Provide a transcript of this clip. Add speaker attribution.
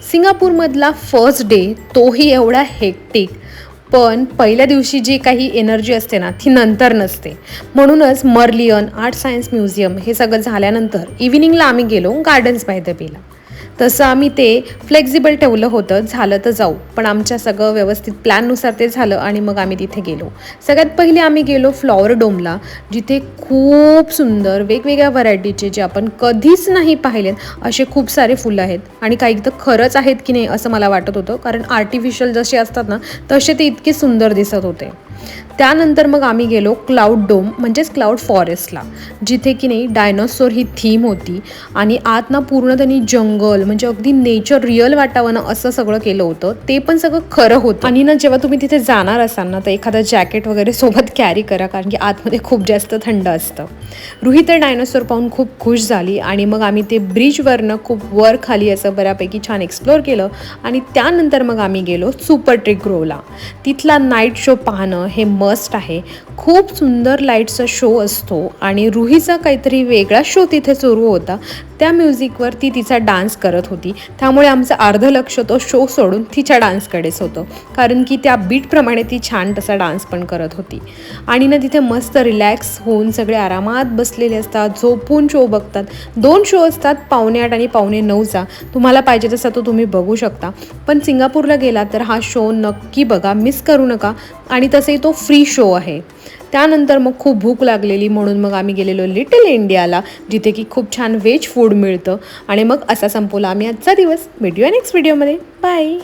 Speaker 1: सिंगापूरमधला first day तोही एवढा hectic. पण पहिल्या दिवशी जी काही एनर्जी असते ना ती नंतर नसते. म्हणूनच मर्लियन आर्ट सायन्स म्युझियम हे सगळं झाल्यानंतर इव्हिनिंगला आम्ही गेलो गार्डन्स बाय द बेला. तसं आम्ही ते फ्लेक्झिबल ठेवलं होतं, झालं तर जाऊ, पण आमच्या सगळं व्यवस्थित प्लॅननुसार ते झालं आणि मग आम्ही तिथे गेलो. सगळ्यात पहिले आम्ही गेलो फ्लॉवर डोमला, जिथे खूप सुंदर वेगवेगळ्या व्हरायटीचे जे आपण कधीच नाही पाहिलेत असे खूप सारे फुलं आहेत. आणि काही तर खरंच आहेत की नाही असं मला वाटत होतं, कारण आर्टिफिशियल जसे असतात ना तसे ते इतके सुंदर दिसत होते. त्यानंतर मग आम्ही गेलो क्लाउड डोम म्हणजेच क्लाउड फॉरेस्टला, जिथे की नाही डायनोसॉर ही थीम होती. आणि आत ना पूर्ण त्यांनी जंगल म्हणजे अगदी नेचर रिअल वाटावं ना असं सगळं केलं होतं. ते पण सगळं खरं होतं. आणि ना जेव्हा तुम्ही तिथे जाणार असाल ना तर एखादं जॅकेट वगैरे सोबत कॅरी करा, कारण की आतमध्ये खूप जास्त थंड असतं. रुही तर डायनोसॉर पाहून खूप खुश झाली आणि मग आम्ही ते ब्रिजवरनं खूप वर खाली असं बऱ्यापैकी छान एक्सप्लोअर केलं. आणि त्यानंतर मग आम्ही गेलो सुपर ट्रिक ग्रोवला. तिथला नाईट शो पाहणं हे मस्ट आहे. खूप सुंदर लाईटचा शो असतो आणि रुहीचा काहीतरी वेगळा शो तिथे सुरू होता. त्या म्युझिकवर ती तिचा डान्स करत होती, त्यामुळे आमचं अर्ध लक्ष तो शो सोडून तिच्या डान्सकडेच होतं, कारण की त्या बीटप्रमाणे ती छान तसा डान्स पण करत होती. आणि ना तिथे मस्त रिलॅक्स होऊन सगळे आरामात बसलेले असतात, झोपून शो बघतात. 2 शो असतात, 8:45 आणि 8:45चा. तुम्हाला पाहिजे तसा तो तुम्ही बघू शकता. पण सिंगापूरला गेला तर हा शो नक्की बघा, मिस करू नका. आणि तसंही तो फ्री शो आहे. त्यानंतर मग खूप भूक लागलेली, म्हणून मग आम्ही गेलेलो लिटल इंडियाला, जिथे की खूप छान व्हेज फूड मिळतं. आणि मग असा संपवला आम्ही आजचा दिवस. भेटूया नेक्स्ट व्हिडिओमध्ये. बाय.